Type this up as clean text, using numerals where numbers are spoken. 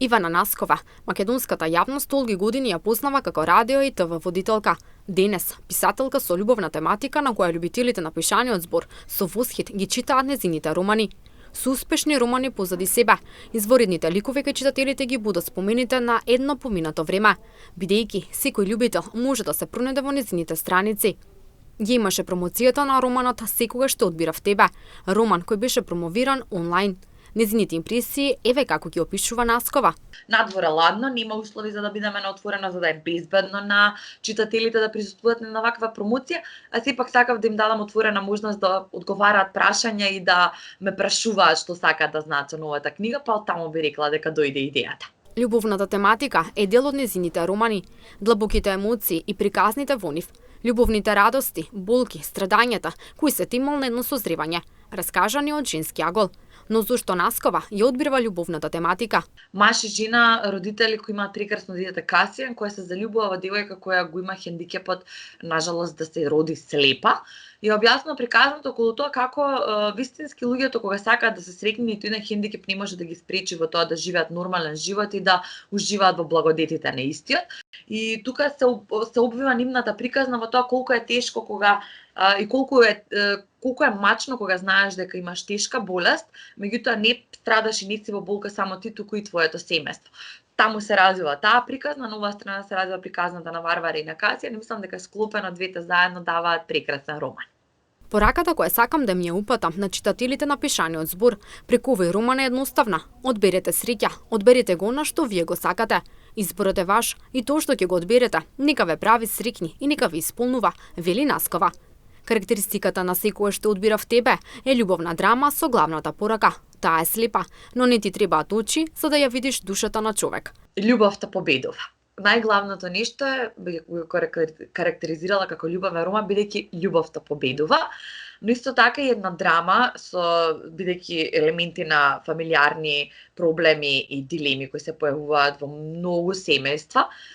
Ивана Наскова, македонската јавност долги години ја познава како радио и ТВ водителка. Денес, писателка со љубовна тематика на која љубителите на пишаниот збор со восхит ги читаат незините романи. Со успешни романи позади себе, изворидните ликови кај читателите ги будат спомените на едно поминато време, бидејќи секој љубител може да се пронајде во незините страници. Ја имаше промоцијата на романот "Секогаш те одбирав тебе", роман кој беше промовиран онлайн. Незините импресии еве како ги опишува Наскова. Надвор е ладно, нема услови за да бидеме на отворено, за да е безбедно на читателите да присуствуваат на ваква промоција, а сепак сакав да им дадам отворена можност да одговараат прашања и да ме прашуваат што сакаат да знаат со новата книга, па оттаму би рекла дека дојде идејата. Љубовната тематика е дел од незините романи, длабоките емоции и приказните во нив, љубовните радости, болки, страдањата, кои се тимал на едно созревање, раскажани од женски агол. Но зошто Наскова ја одбирва љубовната тематика? Маж и жена, родители кои имаат прекрасно дете Касијан, која се залюбува во девојка која го има хендикепот, нажалост, да се роди слепа. И објаснува приказното околу тоа како вистински луѓето кога сакаат да се среќни, ниту еден хендикеп не може да ги спречи во тоа да живеат нормален живот и да уживаат во благодетите на истиот. И тука се обвива нивната приказна во тоа колку е тешко кога и колку е мачно кога знаеш дека имаш тешка болест, меѓутоа не страдаш и не си во болка само ти, туку и твоето семејство. Таму се развива таа приказна, на оваа страна се развива приказната на Варвара и на Касија, и мислам дека склопено двете заедно даваат прекрасен роман. Пораката која сакам да ми ја упатам на читателите на пишаниот збор преку овој роман е едноставна. Одберете среќа, одберете го на што вие го сакате. Изборот е ваш и тоа што ќе го одберете, нека ве прави среќни и нека ве исполнува, вели Наскова. Карактеристиката на "Секогаш те одбирав тебе" е љубовна драма со главната порака. Таа е слепа, но не ти требаат очи за да ја видиш душата на човек. Љубовта победува. Најглавното нешто е, го карактеризирала како љубовен роман, бидејќи љубовта победува, но исто така и една драма со бидејќи елементи на фамилиарни проблеми и дилеми кои се појавуваат во многу семејства,